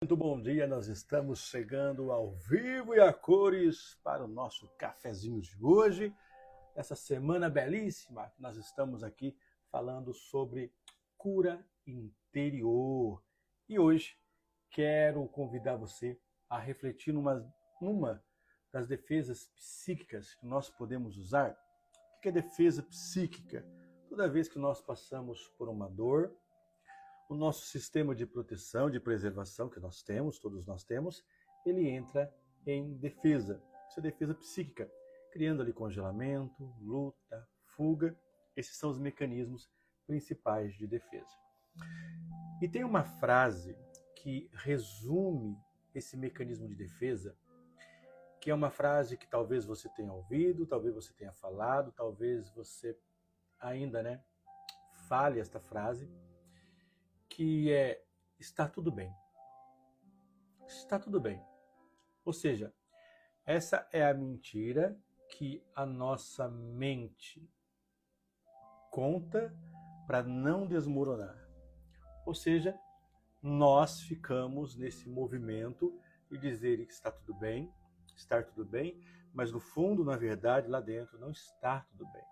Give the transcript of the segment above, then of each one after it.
Muito bom dia, nós estamos chegando ao vivo e a cores para o nosso cafezinho de hoje. Essa semana belíssima, nós estamos aqui falando sobre cura interior. E hoje quero convidar você a refletir numa das defesas psíquicas que nós podemos usar. O que é defesa psíquica? Toda vez que nós passamos por uma dor, o nosso sistema de proteção, de preservação que nós temos, todos nós temos, ele entra em defesa. Isso é defesa psíquica, criando ali congelamento, luta, fuga. Esses são os mecanismos principais de defesa. E tem uma frase que resume esse mecanismo de defesa, que é uma frase que talvez você tenha ouvido, talvez você tenha falado, talvez você ainda, fale esta frase, que é: está tudo bem. Está tudo bem. Ou seja, essa é a mentira que a nossa mente conta para não desmoronar. Ou seja, nós ficamos nesse movimento de dizer que está tudo bem, estar tudo bem, mas no fundo, na verdade, lá dentro não está tudo bem.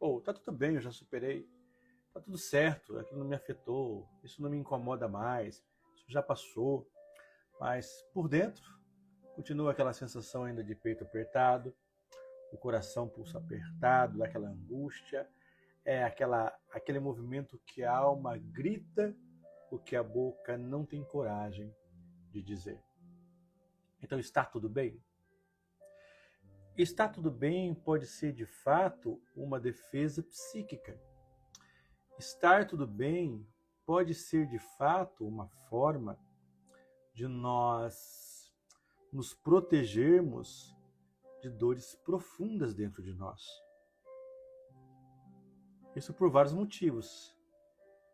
Ou está tudo bem, eu já superei. Tá tudo certo, aquilo não me afetou, isso não me incomoda mais, isso já passou. Mas por dentro continua aquela sensação ainda de peito apertado, o coração pulsa apertado, daquela angústia, aquele movimento que a alma grita o que a boca não tem coragem de dizer. Então, está tudo bem? Estar tudo bem pode ser de fato uma defesa psíquica. Estar tudo bem pode ser de fato uma forma de nós nos protegermos de dores profundas dentro de nós. Isso por vários motivos.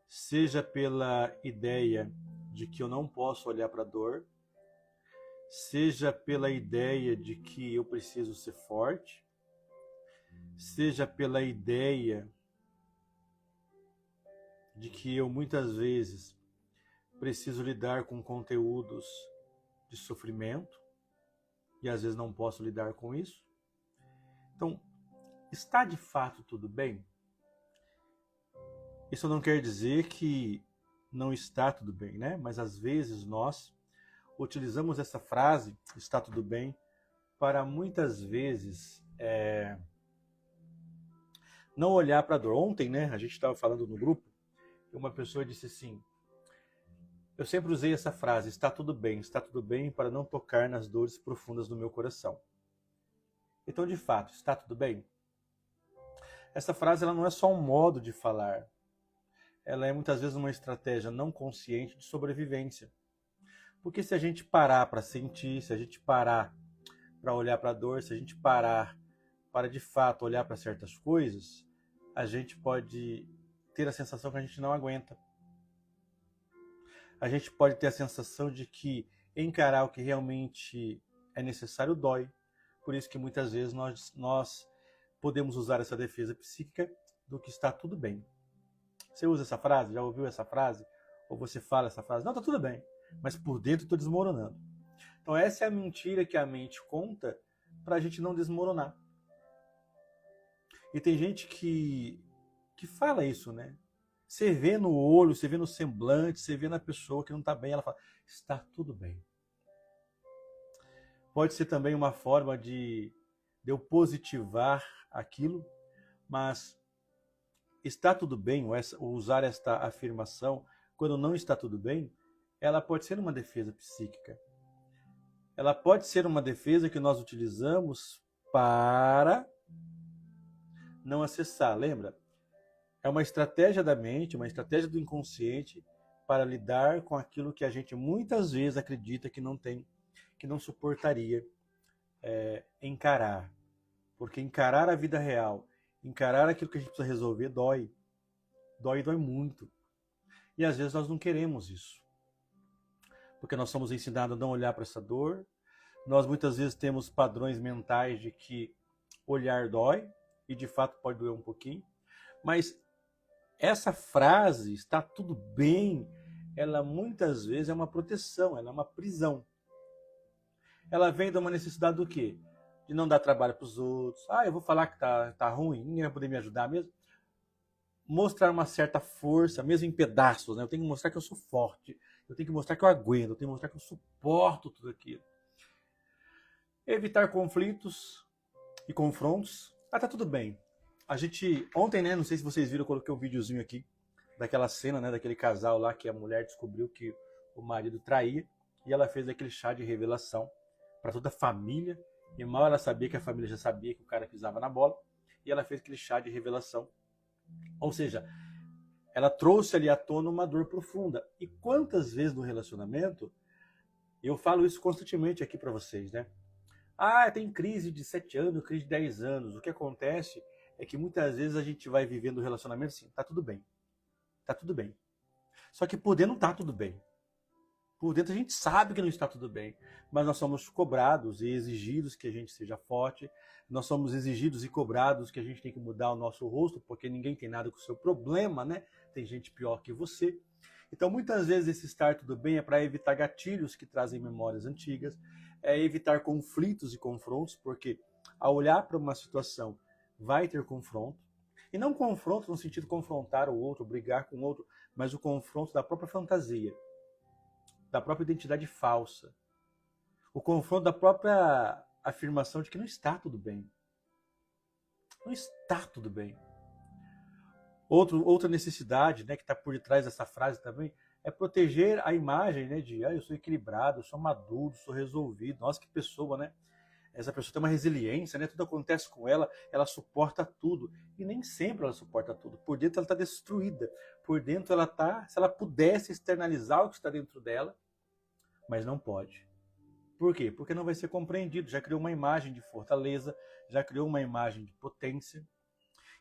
Seja pela ideia de que eu não posso olhar para a dor, seja pela ideia de que eu preciso ser forte, seja pela ideia de que eu muitas vezes preciso lidar com conteúdos de sofrimento e às vezes não posso lidar com isso. Então, está de fato tudo bem? Isso não quer dizer que não está tudo bem, né? Mas às vezes nós utilizamos essa frase, está tudo bem, para muitas vezes não olhar para a dor. Ontem, a gente estava falando no grupo, uma pessoa disse assim: eu sempre usei essa frase, está tudo bem para não tocar nas dores profundas do meu coração. Então, de fato, está tudo bem? Essa frase ela não é só um modo de falar, ela é muitas vezes uma estratégia não consciente de sobrevivência. Porque se a gente parar para sentir, se a gente parar para olhar para a dor, se a gente parar para de fato olhar para certas coisas, a gente pode ter a sensação que a gente não aguenta. A gente pode ter a sensação de que encarar o que realmente é necessário dói. Por isso que muitas vezes nós podemos usar essa defesa psíquica do que está tudo bem. Você usa essa frase? Já ouviu essa frase? Ou você fala essa frase? Não, está tudo bem, mas por dentro estou desmoronando. Então essa é a mentira que a mente conta para a gente não desmoronar. E tem gente que fala isso, Você vê no olho, você vê no semblante, você vê na pessoa que não está bem, ela fala, está tudo bem. Pode ser também uma forma de eu positivar aquilo, mas está tudo bem, ou usar esta afirmação quando não está tudo bem, ela pode ser uma defesa psíquica. Ela pode ser uma defesa que nós utilizamos para não acessar, lembra? É uma estratégia da mente, uma estratégia do inconsciente para lidar com aquilo que a gente muitas vezes acredita que não tem, que não suportaria encarar. Porque encarar a vida real, encarar aquilo que a gente precisa resolver, dói. Dói muito. E às vezes nós não queremos isso. Porque nós somos ensinados a não olhar para essa dor. Nós muitas vezes temos padrões mentais de que olhar dói, e de fato pode doer um pouquinho. Mas essa frase, está tudo bem, ela muitas vezes é uma proteção, ela é uma prisão. Ela vem de uma necessidade do quê? De não dar trabalho para os outros. Ah, eu vou falar que tá ruim, ninguém vai poder me ajudar mesmo. Mostrar uma certa força, mesmo em pedaços, né? Eu tenho que mostrar que eu sou forte, eu tenho que mostrar que eu aguento, eu tenho que mostrar que eu suporto tudo aquilo. Evitar conflitos e confrontos. Ah, tá tudo bem. A gente, ontem, né, não sei se vocês viram, eu coloquei um videozinho aqui daquela cena, né, daquele casal lá que a mulher descobriu que o marido traía e ela fez aquele chá de revelação para toda a família. E mal ela sabia que a família já sabia que o cara pisava na bola e ela fez aquele chá de revelação. Ou seja, ela trouxe ali à tona uma dor profunda. E quantas vezes no relacionamento, eu falo isso constantemente aqui para vocês, né? Ah, tem crise de 7 anos, crise de 10 anos. O que acontece é que muitas vezes a gente vai vivendo o relacionamento assim, tá tudo bem. Tá tudo bem. Só que por dentro não tá tudo bem. Por dentro a gente sabe que não está tudo bem, mas nós somos cobrados e exigidos que a gente seja forte, nós somos exigidos e cobrados que a gente tem que mudar o nosso rosto, porque ninguém tem nada com o seu problema, né? Tem gente pior que você. Então, muitas vezes, esse estar tudo bem é para evitar gatilhos que trazem memórias antigas, é evitar conflitos e confrontos, porque ao olhar para uma situação, vai ter confronto, e não confronto no sentido de confrontar o outro, brigar com o outro, mas o confronto da própria fantasia, da própria identidade falsa, o confronto da própria afirmação de que não está tudo bem. Não está tudo bem. Outra necessidade, né, que está por detrás dessa frase também é proteger a imagem, né, de eu sou equilibrado, eu sou maduro, sou resolvido. Nossa, que pessoa, né? Essa pessoa tem uma resiliência, né? Tudo acontece com ela, ela suporta tudo. E nem sempre ela suporta tudo. Por dentro ela está destruída. Por dentro ela está, se ela pudesse externalizar o que está dentro dela, mas não pode. Por quê? Porque não vai ser compreendido. Já criou uma imagem de fortaleza, já criou uma imagem de potência.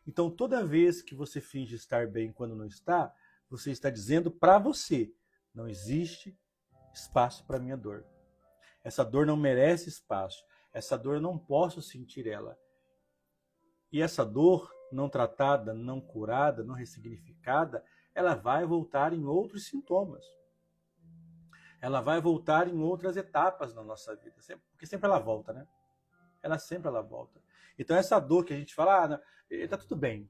Então, toda vez que você finge estar bem quando não está, você está dizendo para você, não existe espaço para minha dor. Essa dor não merece espaço. Essa dor eu não posso sentir ela. E essa dor não tratada, não curada, não ressignificada, ela vai voltar em outros sintomas. Ela vai voltar em outras etapas na nossa vida, porque sempre ela volta, né? Ela volta. Então essa dor que a gente fala, tá tudo bem.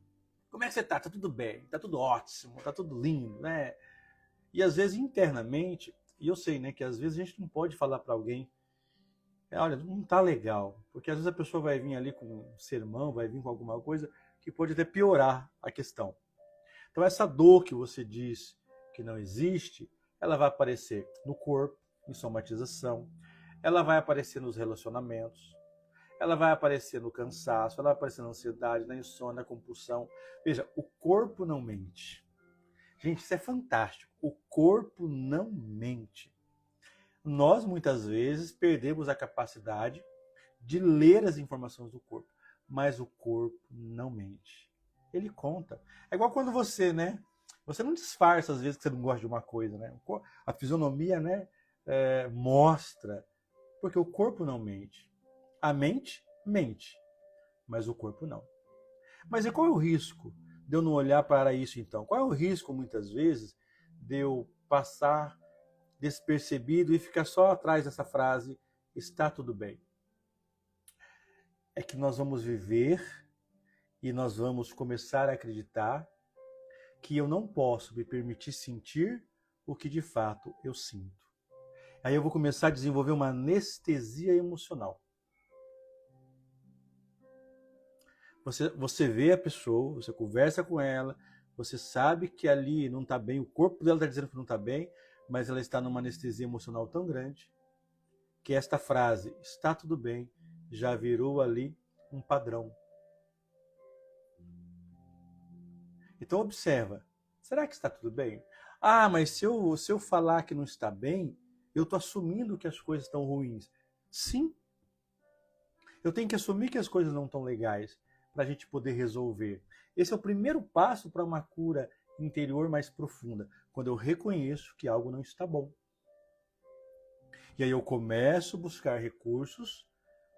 Como é que você tá? Tá tudo bem, tá tudo ótimo, tá tudo lindo, né? E às vezes internamente, e eu sei, né, que às vezes a gente não pode falar para alguém, olha, não tá legal, porque às vezes a pessoa vai vir ali com um sermão, vai vir com alguma coisa que pode até piorar a questão. Então essa dor que você diz que não existe, ela vai aparecer no corpo, em somatização, ela vai aparecer nos relacionamentos, ela vai aparecer no cansaço, ela vai aparecer na ansiedade, na insônia, na compulsão. Veja, o corpo não mente. Gente, isso é fantástico. O corpo não mente. Nós, muitas vezes, perdemos a capacidade de ler as informações do corpo, mas o corpo não mente. Ele conta. É igual quando você, né? Você não disfarça, às vezes, que você não gosta de uma coisa, né? A fisionomia, né? Mostra. Porque o corpo não mente. A mente, mente. Mas o corpo não. Mas e qual é o risco de eu não olhar para isso, então? Qual é o risco, muitas vezes, de eu passar despercebido e ficar só atrás dessa frase, está tudo bem? É que nós vamos viver e nós vamos começar a acreditar que eu não posso me permitir sentir o que de fato eu sinto. Aí eu vou começar a desenvolver uma anestesia emocional. Você vê a pessoa, você conversa com ela, você sabe que ali não está bem, o corpo dela está dizendo que não está bem, mas ela está numa anestesia emocional tão grande que esta frase, está tudo bem, já virou ali um padrão. Então observa, será que está tudo bem? Ah, mas se eu falar que não está bem, eu estou assumindo que as coisas estão ruins. Sim, eu tenho que assumir que as coisas não estão legais para a gente poder resolver. Esse é o primeiro passo para uma cura interior mais profunda, quando eu reconheço que algo não está bom. E aí eu começo a buscar recursos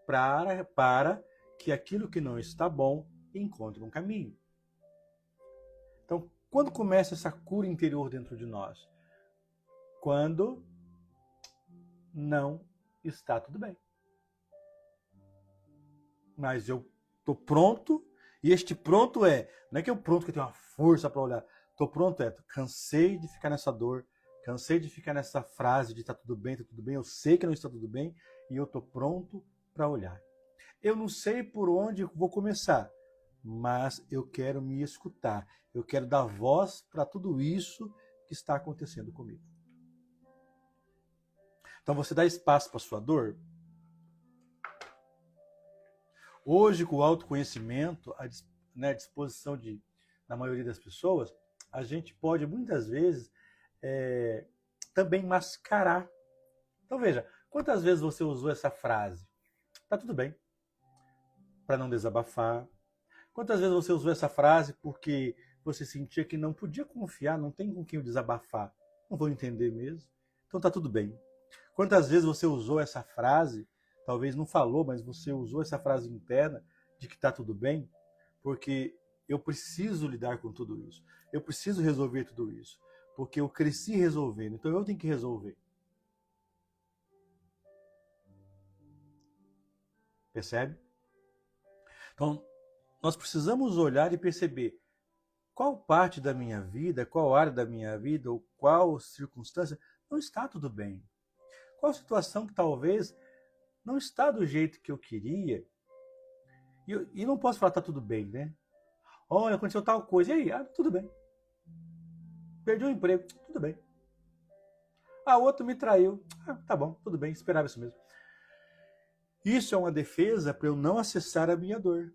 para que aquilo que não está bom encontre um caminho. Então, quando começa essa cura interior dentro de nós? quando não está tudo bem. Mas eu estou pronto, e este pronto não é que eu pronto que eu tenho uma força para olhar. Estou pronto, cansei de ficar nessa dor, cansei de ficar nessa frase de tá tudo bem, eu sei que não está tudo bem, e eu estou pronto para olhar. Eu não sei por onde vou começar, mas eu quero me escutar, eu quero dar voz para tudo isso que está acontecendo comigo. Então você dá espaço para sua dor. Hoje, com o autoconhecimento à disposição da maioria das pessoas, a gente pode muitas vezes também mascarar. Então veja, quantas vezes você usou essa frase? Tá tudo bem, para não desabafar. Quantas vezes você usou essa frase porque você sentia que não podia confiar, não tem com quem eu desabafar, não vou entender mesmo, então tá tudo bem. Quantas vezes você usou essa frase, talvez não falou, mas você usou essa frase interna de que tá tudo bem, porque eu preciso lidar com tudo isso, eu preciso resolver tudo isso, porque eu cresci resolvendo, então eu tenho que resolver. Percebe? Então, nós precisamos olhar e perceber qual parte da minha vida, qual área da minha vida, ou qual circunstância não está tudo bem. Qual situação que talvez não está do jeito que eu queria. E não posso falar, tá tudo bem, né? Olha, aconteceu tal coisa. E aí? Tudo bem. Perdi o emprego. Tudo bem. Outro me traiu. Tá bom, tudo bem, esperava isso mesmo. Isso é uma defesa para eu não acessar a minha dor.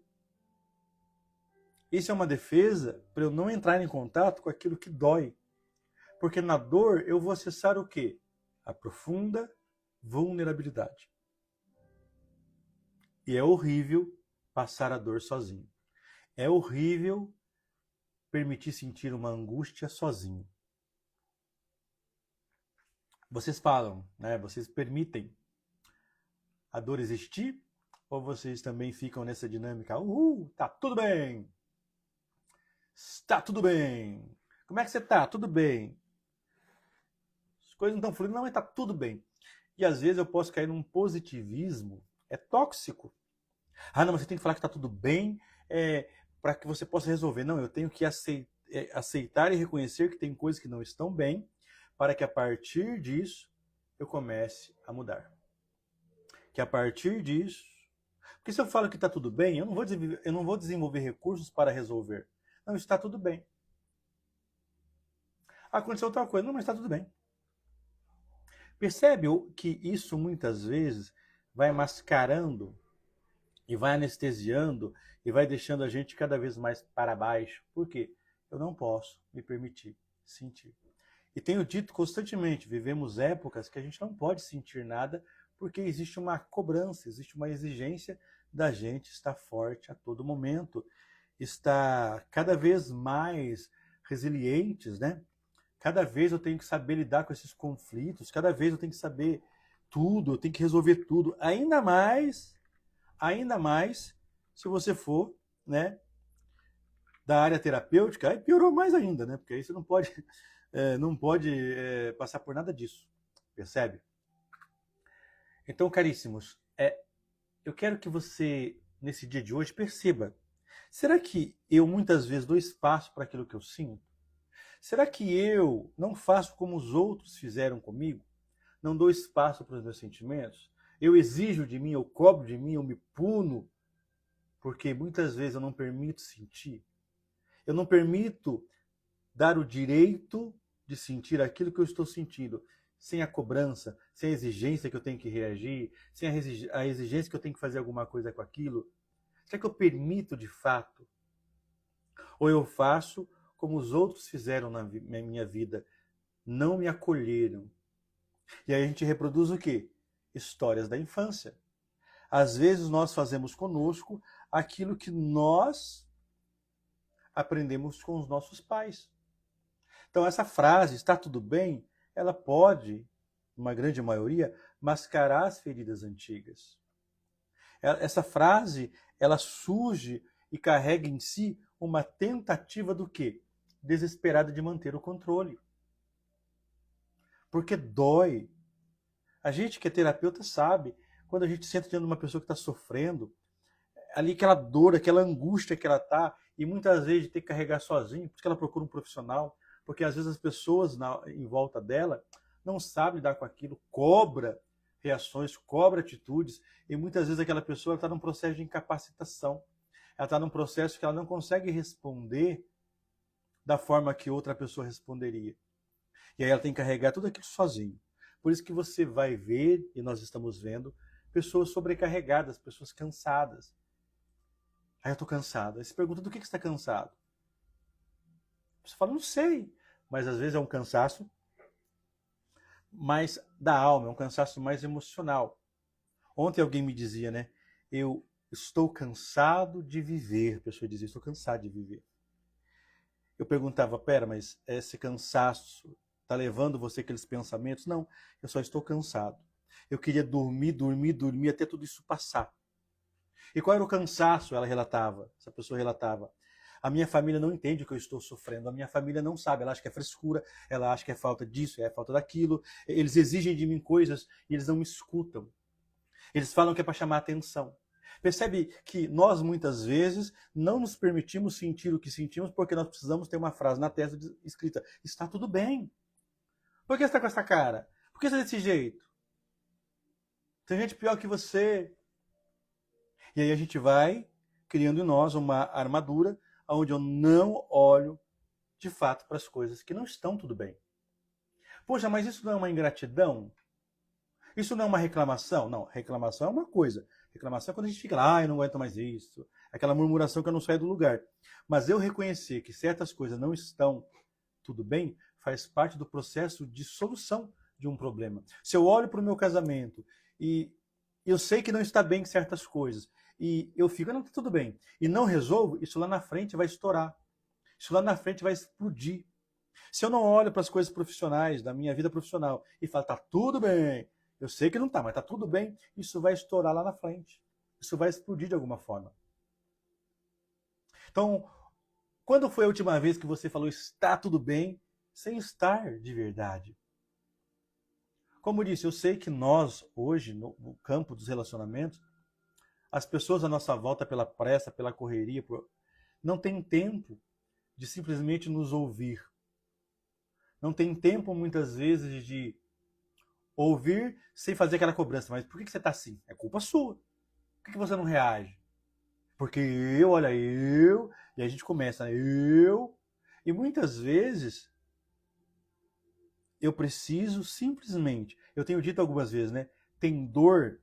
Isso é uma defesa para eu não entrar em contato com aquilo que dói. Porque na dor eu vou acessar o quê? A profunda vulnerabilidade. E é horrível passar a dor sozinho. É horrível permitir sentir uma angústia sozinho. Vocês falam, né? Vocês permitem a dor existir? Ou vocês também ficam nessa dinâmica? Tá tudo bem! Está tudo bem! Como é que você tá? Tudo bem. As coisas não estão fluindo, não, mas tá tudo bem. E às vezes eu posso cair num positivismo, tóxico. Não, mas você tem que falar que tá tudo bem para que você possa resolver. Não, eu tenho que aceitar e reconhecer que tem coisas que não estão bem, para que a partir disso eu comece a mudar. Que a partir disso... Porque se eu falo que está tudo bem, eu não vou desenvolver recursos para resolver. Não, está tudo bem. Aconteceu outra coisa. Não, mas está tudo bem. Percebe que isso muitas vezes vai mascarando e vai anestesiando e vai deixando a gente cada vez mais para baixo. Por quê? Eu não posso me permitir sentir. E tenho dito constantemente, vivemos épocas que a gente não pode sentir nada porque existe uma cobrança, existe uma exigência da gente estar forte a todo momento, estar cada vez mais resilientes, né? Cada vez eu tenho que saber lidar com esses conflitos, cada vez eu tenho que saber tudo, eu tenho que resolver tudo, ainda mais se você for, né, da área terapêutica, aí piorou mais ainda, né? Porque aí você não pode passar por nada disso, percebe? Então, caríssimos, eu quero que você, nesse dia de hoje, perceba, será que eu muitas vezes dou espaço para aquilo que eu sinto? Será que eu não faço como os outros fizeram comigo? Não dou espaço para os meus sentimentos? Eu exijo de mim, eu cobro de mim, eu me puno, porque muitas vezes eu não permito sentir. Eu não permito dar o direito de sentir aquilo que eu estou sentindo, sem a cobrança, sem a exigência que eu tenho que reagir, sem a exigência que eu tenho que fazer alguma coisa com aquilo. Será que eu permito de fato? Ou eu faço como os outros fizeram na minha vida, não me acolheram? E aí a gente reproduz o quê? Histórias da infância. Às vezes nós fazemos conosco aquilo que nós aprendemos com os nossos pais. Então essa frase, está tudo bem, ela pode, uma grande maioria, mascarar as feridas antigas. Essa frase, ela surge e carrega em si uma tentativa do quê? Desesperada de manter o controle. porque dói. A gente que é terapeuta sabe, quando a gente senta diante de uma pessoa que está sofrendo, ali aquela dor, aquela angústia que ela está, e muitas vezes tem que carregar sozinho, por isso que ela procura um profissional, porque às vezes as pessoas em volta dela não sabem lidar com aquilo, cobra reações, cobra atitudes, e muitas vezes aquela pessoa está num processo de incapacitação. Ela está num processo que ela não consegue responder da forma que outra pessoa responderia. E aí ela tem que carregar tudo aquilo sozinho. Por isso que você vai ver, e nós estamos vendo, pessoas sobrecarregadas, pessoas cansadas. Aí eu estou cansado. Aí você pergunta, do que você está cansado? Você fala, não sei. Mas às vezes é um cansaço mais da alma, é um cansaço mais emocional. Ontem alguém me dizia, né? Eu estou cansado de viver. A pessoa dizia, estou cansado de viver. Eu perguntava, pera, mas esse cansaço está levando você aqueles pensamentos? Não, eu só estou cansado. Eu queria dormir, dormir, dormir até tudo isso passar. E qual era o cansaço? Ela relatava, essa pessoa relatava. A minha família não entende o que eu estou sofrendo, a minha família não sabe, ela acha que é frescura, ela acha que é falta disso, é falta daquilo. Eles exigem de mim coisas e eles não me escutam. Eles falam que é para chamar atenção. Percebe que nós, muitas vezes, não nos permitimos sentir o que sentimos porque nós precisamos ter uma frase na testa escrita, está tudo bem. Por que você está com essa cara? Por que você é desse jeito? Tem gente pior que você. E aí a gente vai criando em nós uma armadura onde eu não olho de fato para as coisas que não estão tudo bem. Poxa, mas isso não é uma ingratidão? Isso não é uma reclamação? Não, reclamação é uma coisa. Reclamação é quando a gente fica lá, eu não aguento mais isso. Aquela murmuração que eu não saio do lugar. Mas eu reconhecer que certas coisas não estão tudo bem, faz parte do processo de solução de um problema. Se eu olho para o meu casamento e eu sei que não está bem certas coisas, e eu fico, não, está tudo bem, e não resolvo, isso lá na frente vai estourar. Isso lá na frente vai explodir. Se eu não olho para as coisas profissionais, da minha vida profissional, e falo, tá tudo bem, eu sei que não tá, mas tá tudo bem, isso vai estourar lá na frente. Isso vai explodir de alguma forma. Então, quando foi a última vez que você falou está tudo bem, sem estar de verdade? Como eu disse, eu sei que nós, hoje, no campo dos relacionamentos, as pessoas à nossa volta, pela pressa, pela correria, não tem tempo de simplesmente nos ouvir. Não tem tempo, muitas vezes, de ouvir sem fazer aquela cobrança. Mas por que você está assim? É culpa sua. Por que você não reage? Porque eu, olha, eu... E aí a gente começa, né? Eu... E muitas vezes, eu preciso simplesmente... Eu tenho dito algumas vezes, né? Tem dor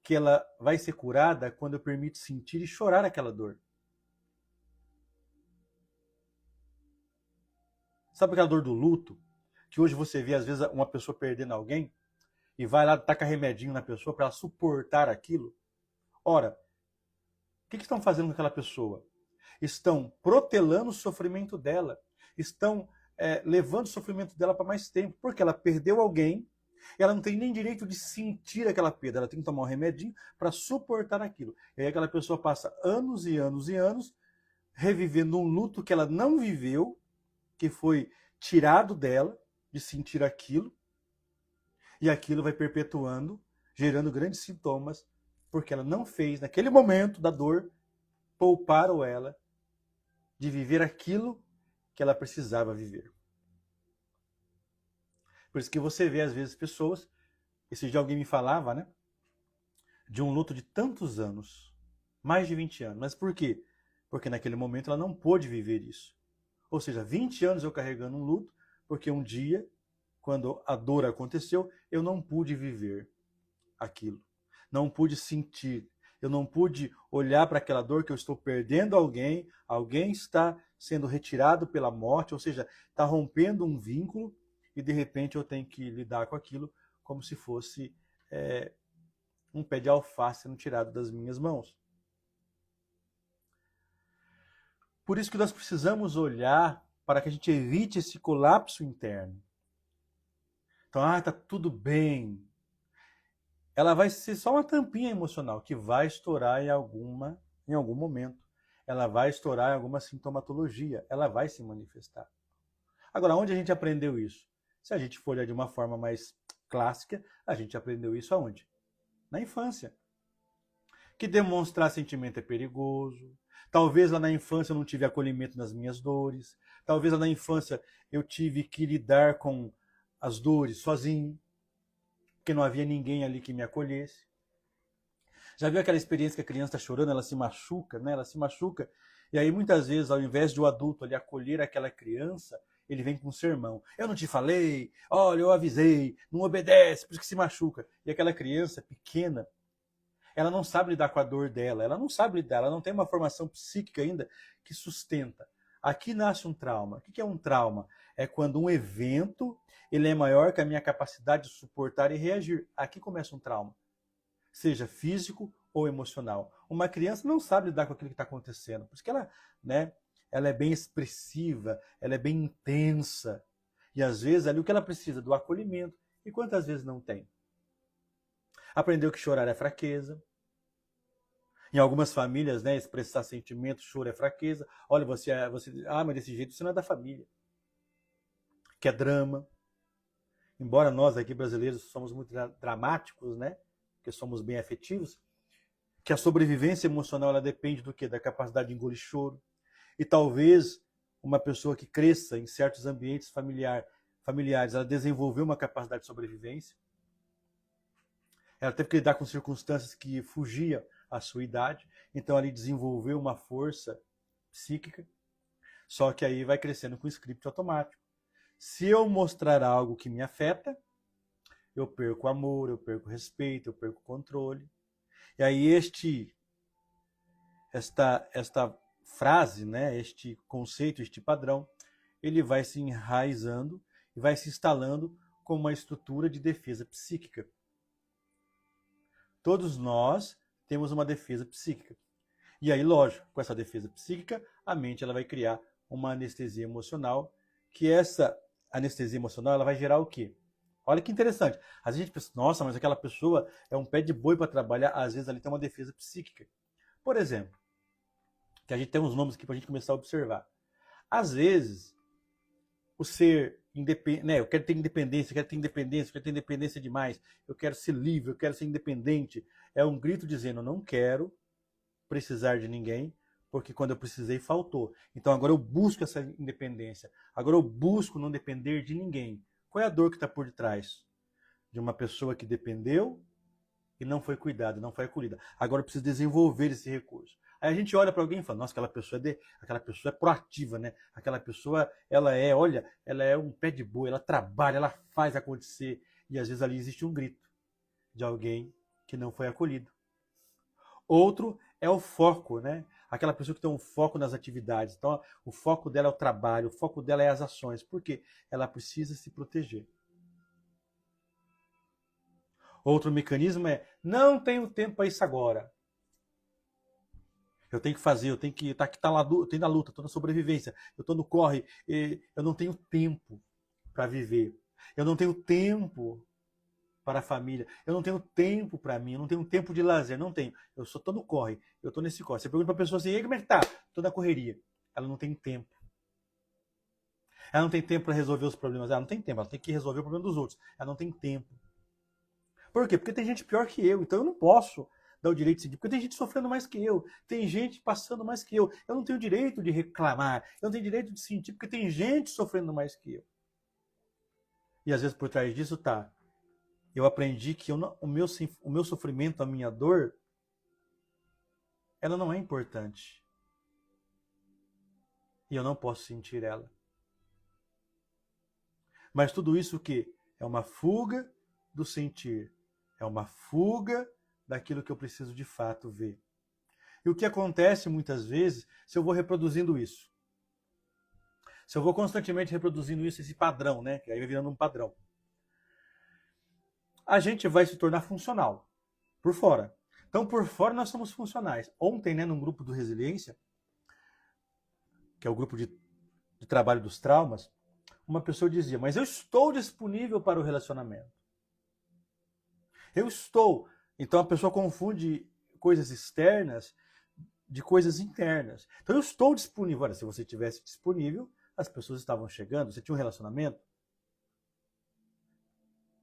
que ela vai ser curada quando eu permito sentir e chorar aquela dor. Sabe aquela dor do luto? Que hoje você vê, às vezes, uma pessoa perdendo alguém e vai lá, taca remedinho na pessoa para ela suportar aquilo. Ora, o que estão fazendo com aquela pessoa? Estão protelando o sofrimento dela. Estão levando o sofrimento dela para mais tempo. Porque ela perdeu alguém, ela não tem nem direito de sentir aquela perda. Ela tem que tomar um remedinho para suportar aquilo. E aí aquela pessoa passa anos e anos e anos revivendo um luto que ela não viveu, que foi tirado dela de sentir aquilo. E aquilo vai perpetuando, gerando grandes sintomas, porque ela não fez, naquele momento da dor, pouparam ela de viver aquilo que ela precisava viver. Por isso que você vê, às vezes, pessoas... Esse dia alguém me falava, né? De um luto de tantos anos. Mais de 20 anos. Mas por quê? Porque naquele momento ela não pôde viver isso. Ou seja, 20 anos eu carregando um luto, porque um dia, quando a dor aconteceu, eu não pude viver aquilo. Não pude sentir. Eu não pude olhar para aquela dor que eu estou perdendo alguém, alguém está sendo retirado pela morte, ou seja, está rompendo um vínculo e de repente eu tenho que lidar com aquilo como se fosse um pé de alface sendo tirado das minhas mãos. Por isso que nós precisamos olhar para que a gente evite esse colapso interno. Então, tá tudo bem. Ela vai ser só uma tampinha emocional que vai estourar em algum momento. Ela vai estourar em alguma sintomatologia. Ela vai se manifestar. Agora, onde a gente aprendeu isso? Se a gente for olhar de uma forma mais clássica, a gente aprendeu isso aonde? Na infância. Que demonstrar sentimento é perigoso. Talvez lá na infância eu não tive acolhimento nas minhas dores. Talvez lá na infância eu tive que lidar com as dores sozinho, porque não havia ninguém ali que me acolhesse. Já viu aquela experiência que a criança está chorando, ela se machuca, né? Ela se machuca. E aí muitas vezes, ao invés de o adulto ali acolher aquela criança, ele vem com um sermão. Eu não te falei, olha, eu avisei, não obedece, por isso que se machuca. E aquela criança pequena, ela não sabe lidar com a dor dela, ela não sabe lidar, ela não tem uma formação psíquica ainda que sustenta. Aqui nasce um trauma. O que é um trauma? É quando um evento ele é maior que a minha capacidade de suportar e reagir. Aqui começa um trauma, seja físico ou emocional. Uma criança não sabe lidar com aquilo que está acontecendo, por isso que ela, né, ela é bem expressiva, ela é bem intensa. E às vezes ali o que ela precisa? Do acolhimento. E quantas vezes não tem? Aprendeu que chorar é fraqueza. Em algumas famílias, né, expressar sentimento, choro é fraqueza. Olha, mas desse jeito você não é da família. Que é drama. Embora nós aqui brasileiros somos muito dramáticos, né, porque somos bem afetivos, que a sobrevivência emocional ela depende do quê? Da capacidade de engolir choro. E talvez uma pessoa que cresça em certos ambientes familiares, ela desenvolveu uma capacidade de sobrevivência. Ela teve que lidar com circunstâncias que fugiam à sua idade, então ali desenvolveu uma força psíquica, só que aí vai crescendo com o script automático. Se eu mostrar algo que me afeta, eu perco amor, eu perco respeito, eu perco controle. E aí esta frase, né, este conceito, este padrão, ele vai se enraizando e vai se instalando como uma estrutura de defesa psíquica. Todos nós temos uma defesa psíquica. E aí, lógico, com essa defesa psíquica, a mente ela vai criar uma anestesia emocional, que essa anestesia emocional ela vai gerar o quê? Olha que interessante. Às vezes a gente pensa, nossa, mas aquela pessoa é um pé de boi para trabalhar, às vezes ali tem uma defesa psíquica. Por exemplo, que a gente tem uns nomes aqui para a gente começar a observar. Às vezes, o ser independente, né? Eu quero ter independência, eu quero ter independência, eu quero ter independência demais, eu quero ser livre, eu quero ser independente. É um grito dizendo, não quero precisar de ninguém, porque quando eu precisei, faltou. Então agora eu busco essa independência. Agora eu busco não depender de ninguém. Qual é a dor que está por detrás? De uma pessoa que dependeu e não foi cuidada, não foi acolhida. Agora eu preciso desenvolver esse recurso. Aí a gente olha para alguém e fala, nossa, aquela pessoa é proativa, né? Aquela pessoa, olha, ela é um pé de boi, ela trabalha, ela faz acontecer. E às vezes ali existe um grito de alguém que não foi acolhido. Outro é o foco, né? Aquela pessoa que tem um foco nas atividades. Então, o foco dela é o trabalho, o foco dela é as ações. Por quê? Ela precisa se proteger. Outro mecanismo é, não tenho tempo para isso agora. Eu tenho que fazer, eu tenho que estar lá, eu tenho na luta, estou na sobrevivência, eu estou no corre, eu não tenho tempo para viver. Eu não tenho tempo para a família. Eu não tenho tempo para mim, eu não tenho tempo de lazer, não tenho. Eu só estou no corre, eu estou nesse corre. Você pergunta para a pessoa assim, e aí, como é que tá? Estou na correria. Ela não tem tempo. Ela não tem tempo para resolver os problemas. Ela não tem tempo, ela tem que resolver o problema dos outros. Ela não tem tempo. Por quê? Porque tem gente pior que eu, então eu não posso dar o direito de seguir, porque tem gente sofrendo mais que eu, tem gente passando mais que eu. Eu não tenho direito de reclamar, eu não tenho direito de sentir, porque tem gente sofrendo mais que eu. E às vezes por trás disso tá, eu aprendi que o meu sofrimento, a minha dor, ela não é importante. E eu não posso sentir ela. Mas tudo isso o quê? É uma fuga do sentir. É uma fuga daquilo que eu preciso de fato ver. E o que acontece muitas vezes se eu vou reproduzindo isso? Se eu vou constantemente reproduzindo isso, esse padrão, né? Que aí vai virando um padrão. A gente vai se tornar funcional por fora. Então, por fora, nós somos funcionais. Ontem, né, num grupo do Resiliência, que é o grupo de trabalho dos traumas, uma pessoa dizia, mas eu estou disponível para o relacionamento. Eu estou. Então, a pessoa confunde coisas externas de coisas internas. Então, eu estou disponível. Olha, se você tivesse disponível, as pessoas estavam chegando, você tinha um relacionamento.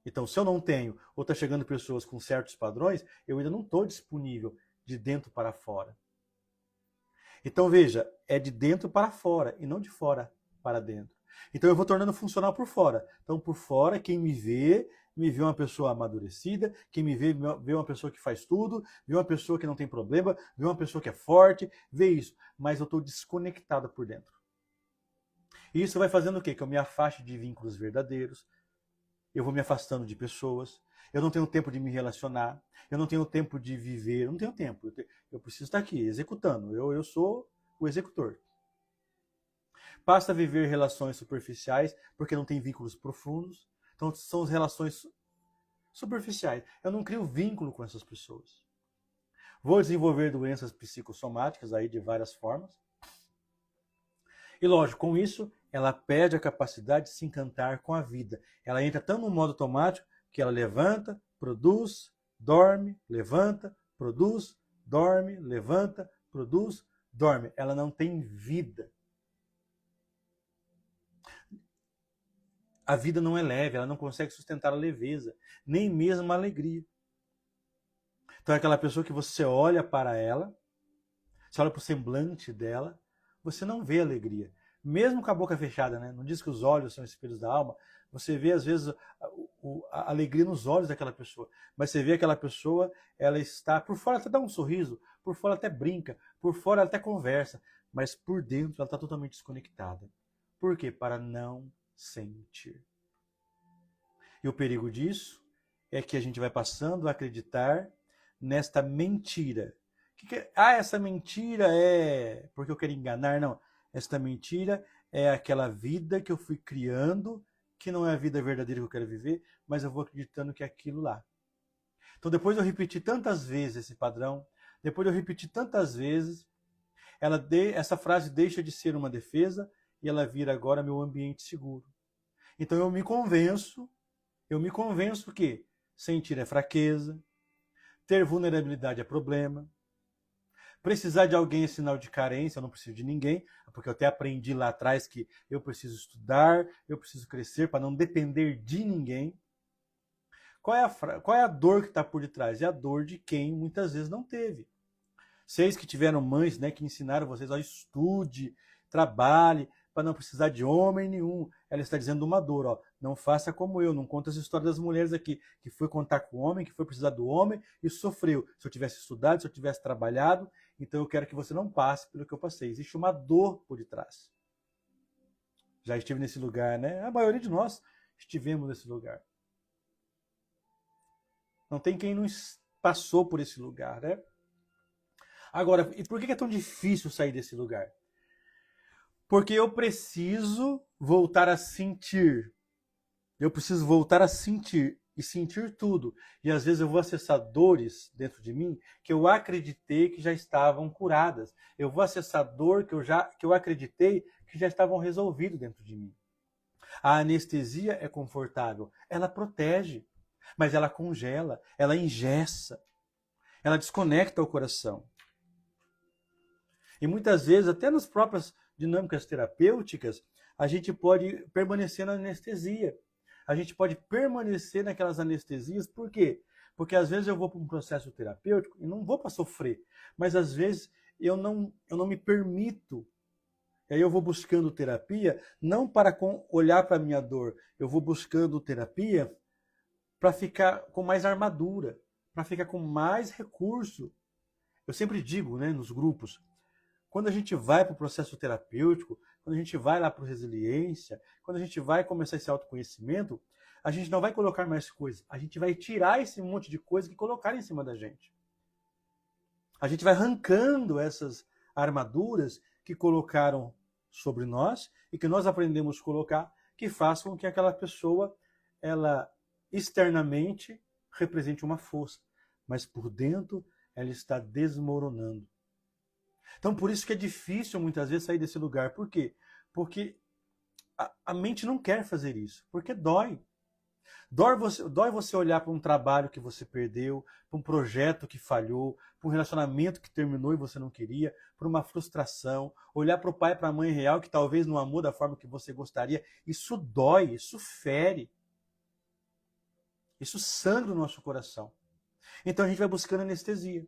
Então, se eu não tenho, ou está chegando pessoas com certos padrões, eu ainda não estou disponível de dentro para fora. Então, veja, é de dentro para fora e não de fora para dentro. Então, eu vou tornando funcional por fora. Então, por fora, quem me vê uma pessoa amadurecida, quem me vê uma pessoa que faz tudo, vê uma pessoa que não tem problema, vê uma pessoa que é forte, vê isso. Mas eu estou desconectado por dentro. E isso vai fazendo o quê? Que eu me afaste de vínculos verdadeiros, eu vou me afastando de pessoas, eu não tenho tempo de me relacionar, eu não tenho tempo de viver, eu não tenho tempo. Eu preciso estar aqui, executando. Eu sou o executor. Basta viver relações superficiais, porque não tem vínculos profundos. Então, são as relações superficiais. Eu não crio vínculo com essas pessoas. Vou desenvolver doenças psicossomáticas aí de várias formas. E lógico, com isso, ela perde a capacidade de se encantar com a vida. Ela entra tão no modo automático que ela levanta, produz, dorme, levanta, produz, dorme, levanta, produz, dorme. Ela não tem vida. A vida não é leve, ela não consegue sustentar a leveza, nem mesmo a alegria. Então é aquela pessoa que você olha para ela, você olha para o semblante dela, você não vê alegria. Mesmo com a boca fechada, né? Não diz que os olhos são espelhos da alma. Você vê, às vezes, a alegria nos olhos daquela pessoa. Mas você vê aquela pessoa, ela está... Por fora ela até dá um sorriso, por fora ela até brinca, por fora ela até conversa. Mas por dentro ela está totalmente desconectada. Por quê? Para não sentir. E o perigo disso é que a gente vai passando a acreditar nesta mentira. Essa mentira é porque eu quero enganar? Não. Esta mentira é aquela vida que eu fui criando, que não é a vida verdadeira que eu quero viver, mas eu vou acreditando que é aquilo lá. Então, depois de eu repetir tantas vezes esse padrão, depois de eu repetir tantas vezes, essa frase deixa de ser uma defesa e ela vira agora meu ambiente seguro. Então, eu me convenço que sentir é fraqueza, ter vulnerabilidade é problema, precisar de alguém é sinal de carência, eu não preciso de ninguém, porque eu até aprendi lá atrás que eu preciso estudar, eu preciso crescer para não depender de ninguém. Qual é a dor que está por detrás? É a dor de quem muitas vezes não teve. Vocês que tiveram mães, né, que ensinaram vocês, ó, estude, trabalhe, para não precisar de homem nenhum. Ela está dizendo uma dor, ó, não faça como eu, não conta as histórias das mulheres aqui, que foi contar com o homem, que foi precisar do homem e sofreu. Se eu tivesse estudado, se eu tivesse trabalhado, então eu quero que você não passe pelo que eu passei. Existe uma dor por detrás. Já estive nesse lugar, né? A maioria de nós estivemos nesse lugar. Não tem quem não passou por esse lugar, né? Agora, e por que é tão difícil sair desse lugar? Porque eu preciso voltar a sentir. Eu preciso voltar a sentir e sentir tudo. E às vezes eu vou acessar dores dentro de mim que eu acreditei que já estavam curadas. Eu vou acessar dor que eu acreditei que já estavam resolvidas dentro de mim. A anestesia é confortável, ela protege, mas ela congela, ela engessa, ela desconecta o coração. E muitas vezes, até nas próprias dinâmicas terapêuticas, a gente pode permanecer na anestesia. A gente pode permanecer naquelas anestesias, por quê? Porque às vezes eu vou para um processo terapêutico e não vou para sofrer, mas às vezes eu não me permito. E aí eu vou buscando terapia, não para olhar para a minha dor, eu vou buscando terapia para ficar com mais armadura, para ficar com mais recurso. Eu sempre digo, né, nos grupos, quando a gente vai para o processo terapêutico, quando a gente vai lá para o resiliência, quando a gente vai começar esse autoconhecimento, a gente não vai colocar mais coisas, a gente vai tirar esse monte de coisa que colocaram em cima da gente. A gente vai arrancando essas armaduras que colocaram sobre nós e que nós aprendemos a colocar, que façam com que aquela pessoa, ela externamente represente uma força, mas por dentro ela está desmoronando. Então, por isso que é difícil, muitas vezes, sair desse lugar. Por quê? Porque a mente não quer fazer isso. Porque dói. Dói você olhar para um trabalho que você perdeu, para um projeto que falhou, para um relacionamento que terminou e você não queria, para uma frustração. Olhar para o pai e para a mãe real que talvez não amou da forma que você gostaria. Isso dói, isso fere. Isso sangra o nosso coração. Então a gente vai buscando anestesia.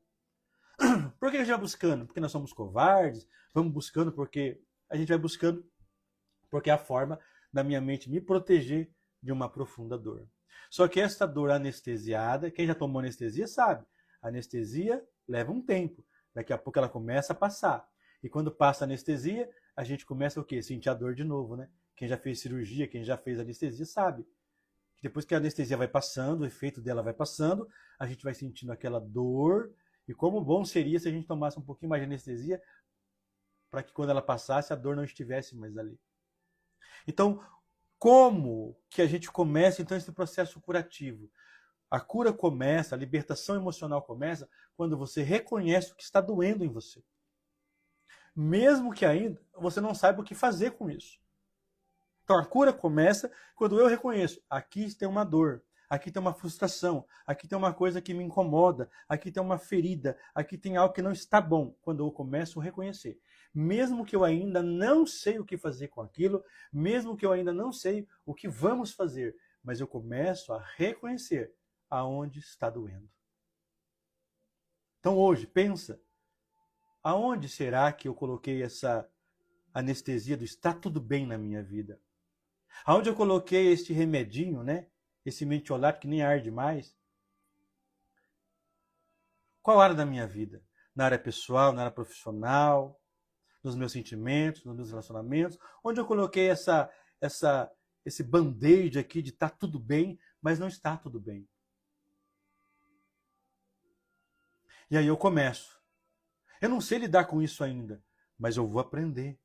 Por que a gente vai buscando? Porque nós somos covardes? Vamos buscando porque a gente vai buscando porque é a forma da minha mente me proteger de uma profunda dor. Só que esta dor anestesiada, quem já tomou anestesia sabe, a anestesia leva um tempo. Daqui a pouco ela começa a passar. E quando passa a anestesia, a gente começa o quê? Sentir a dor de novo, né? Quem já fez cirurgia, quem já fez anestesia sabe. Depois que a anestesia vai passando, o efeito dela vai passando, a gente vai sentindo aquela dor. E como bom seria se a gente tomasse um pouquinho mais de anestesia para que quando ela passasse, a dor não estivesse mais ali. Então, como que a gente começa então esse processo curativo? A cura começa, a libertação emocional começa quando você reconhece o que está doendo em você. Mesmo que ainda você não saiba o que fazer com isso. Então a cura começa quando eu reconheço, aqui tem uma dor, aqui tem uma frustração, aqui tem uma coisa que me incomoda, aqui tem uma ferida, aqui tem algo que não está bom. Quando eu começo a reconhecer. Mesmo que eu ainda não sei o que fazer com aquilo, mesmo que eu ainda não sei o que vamos fazer, mas eu começo a reconhecer aonde está doendo. Então hoje, pensa, aonde será que eu coloquei essa anestesia do está tudo bem na minha vida? Aonde eu coloquei este remedinho, né? Esse metiolato que nem arde mais? Qual área da minha vida? Na área pessoal, na área profissional, nos meus sentimentos, nos meus relacionamentos? Onde eu coloquei esse band-aid aqui de tá tudo bem, mas não está tudo bem? E aí eu começo. Eu não sei lidar com isso ainda, mas eu vou aprender.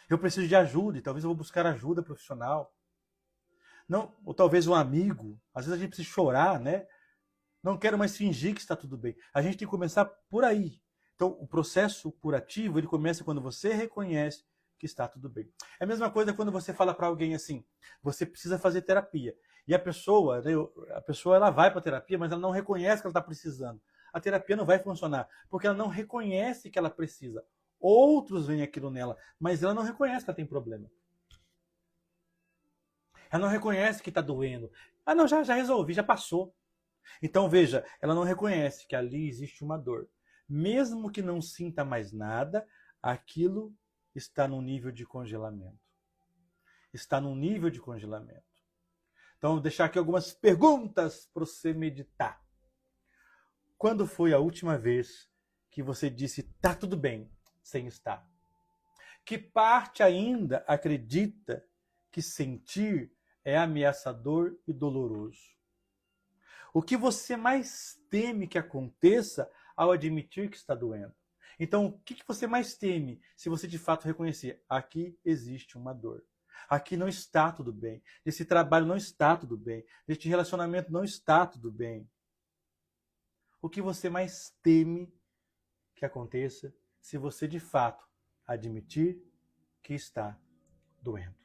Eu preciso de ajuda e talvez eu vou buscar ajuda profissional. Não, ou talvez um amigo. Às vezes a gente precisa chorar, né? Não quero mais fingir que está tudo bem. A gente tem que começar por aí. Então, o processo curativo, ele começa quando você reconhece que está tudo bem. É a mesma coisa quando você fala para alguém assim, você precisa fazer terapia. E a pessoa, né, ela vai para a terapia, mas ela não reconhece que ela está precisando. A terapia não vai funcionar, porque ela não reconhece que ela precisa. Outros veem aquilo nela, mas ela não reconhece que ela tem problema. Ela não reconhece que está doendo. Ah, não, já resolvi, já passou. Então, veja, ela não reconhece que ali existe uma dor. Mesmo que não sinta mais nada, aquilo está num nível de congelamento. Está num nível de congelamento. Então, vou deixar aqui algumas perguntas para você meditar. Quando foi a última vez que você disse tá tudo bem, sem estar? Que parte ainda acredita que sentir é ameaçador e doloroso? O que você mais teme que aconteça ao admitir que está doendo? Então, o que você mais teme se você de fato reconhecer? Aqui existe uma dor. Aqui não está tudo bem. Nesse trabalho não está tudo bem. Neste relacionamento não está tudo bem. O que você mais teme que aconteça se você de fato admitir que está doendo?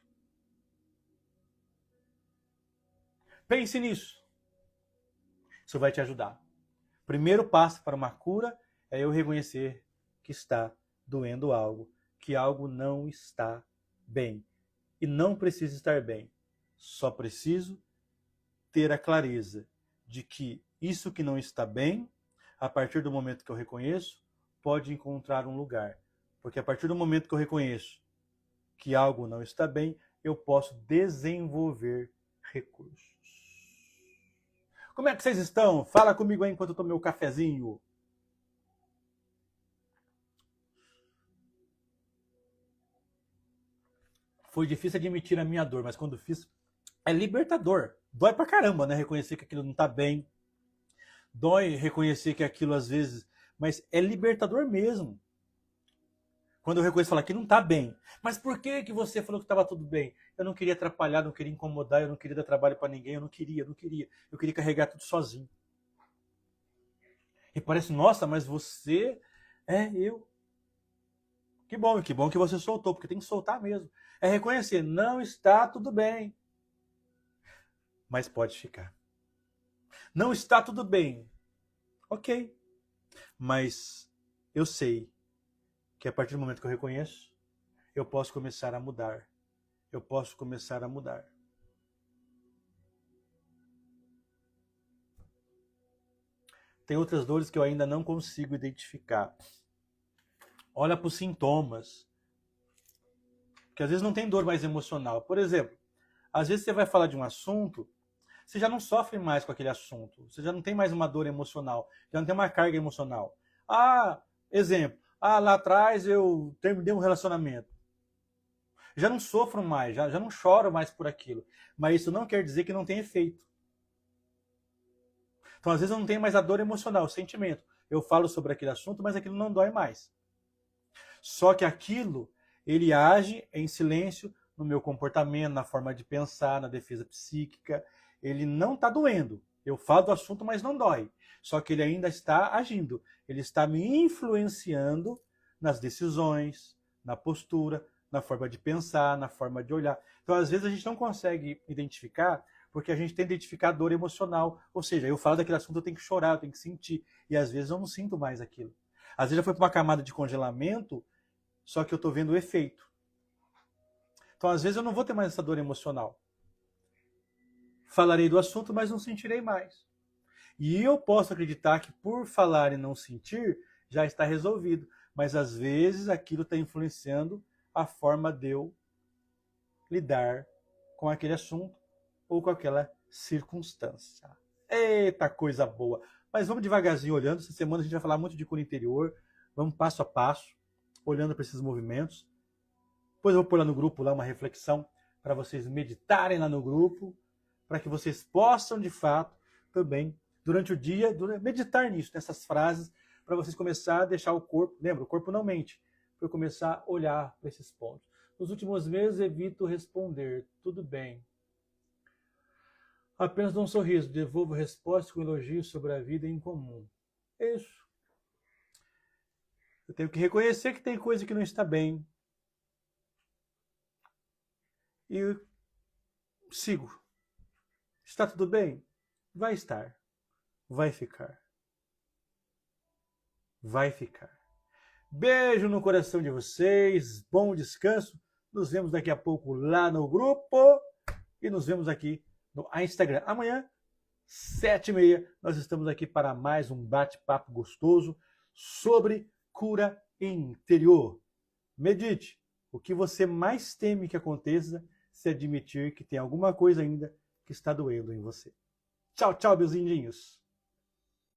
Pense nisso. Isso vai te ajudar. Primeiro passo para uma cura é eu reconhecer que está doendo algo, que algo não está bem. E não precisa estar bem. Só preciso ter a clareza de que isso que não está bem, a partir do momento que eu reconheço, pode encontrar um lugar. Porque a partir do momento que eu reconheço que algo não está bem, eu posso desenvolver recursos. Como é que vocês estão? Fala comigo aí enquanto eu tomo meu cafezinho. Foi difícil admitir a minha dor, mas quando fiz, é libertador. Dói pra caramba, né? Reconhecer que aquilo não tá bem. Dói reconhecer que aquilo às vezes... Mas é libertador mesmo. Quando eu reconheço e falo que não tá bem. Mas por que você falou que estava tudo bem? Eu não queria atrapalhar, não queria incomodar, eu não queria dar trabalho para ninguém, eu não queria. Eu queria carregar tudo sozinho. E parece, nossa, mas você é eu. Que bom que você soltou, porque tem que soltar mesmo. É reconhecer, não está tudo bem. Mas pode ficar. Não está tudo bem. Ok. Mas eu sei que a partir do momento que eu reconheço, eu posso começar a mudar. Eu posso começar a mudar. Tem outras dores que eu ainda não consigo identificar. Olha para os sintomas. Porque às vezes não tem dor mais emocional. Por exemplo, às vezes você vai falar de um assunto, você já não sofre mais com aquele assunto. Você já não tem mais uma dor emocional. Já não tem uma carga emocional. Exemplo. Lá atrás eu terminei um relacionamento. Já não sofro mais, já não choro mais por aquilo. Mas isso não quer dizer que não tem efeito. Então, às vezes, eu não tenho mais a dor emocional, o sentimento. Eu falo sobre aquele assunto, mas aquilo não dói mais. Só que aquilo, ele age em silêncio no meu comportamento, na forma de pensar, na defesa psíquica. Ele não está doendo. Eu falo do assunto, mas não dói. Só que ele ainda está agindo. Ele está me influenciando nas decisões, na postura, na forma de pensar, na forma de olhar. Então, às vezes, a gente não consegue identificar porque a gente tem que identificar a dor emocional. Ou seja, eu falo daquele assunto, eu tenho que chorar, eu tenho que sentir. E às vezes eu não sinto mais aquilo. Às vezes já foi para uma camada de congelamento, só que eu estou vendo o efeito. Então, às vezes eu não vou ter mais essa dor emocional. Falarei do assunto, mas não sentirei mais. E eu posso acreditar que por falar e não sentir, já está resolvido. Mas às vezes aquilo está influenciando a forma de eu lidar com aquele assunto ou com aquela circunstância. Eita, coisa boa! Mas vamos devagarzinho olhando. Essa semana a gente vai falar muito de cura interior. Vamos passo a passo, olhando para esses movimentos. Depois eu vou pôr lá no grupo lá uma reflexão para vocês meditarem lá no grupo, para que vocês possam, de fato, também, durante o dia, meditar nisso, nessas frases, para vocês começar a deixar o corpo... Lembra, o corpo não mente. Para eu começar a olhar para esses pontos. Nos últimos meses, evito responder. Tudo bem. Apenas dou um sorriso, devolvo resposta com elogios sobre a vida em comum. Isso. Eu tenho que reconhecer que tem coisa que não está bem. E sigo. Está tudo bem? Vai estar. Vai ficar. Vai ficar. Beijo no coração de vocês. Bom descanso. Nos vemos daqui a pouco lá no grupo. E nos vemos aqui no Instagram. Amanhã, 7h30, nós estamos aqui para mais um bate-papo gostoso sobre cura interior. Medite. O que você mais teme que aconteça se admitir que tem alguma coisa ainda que está doendo em você. Tchau, tchau, meus lindinhos.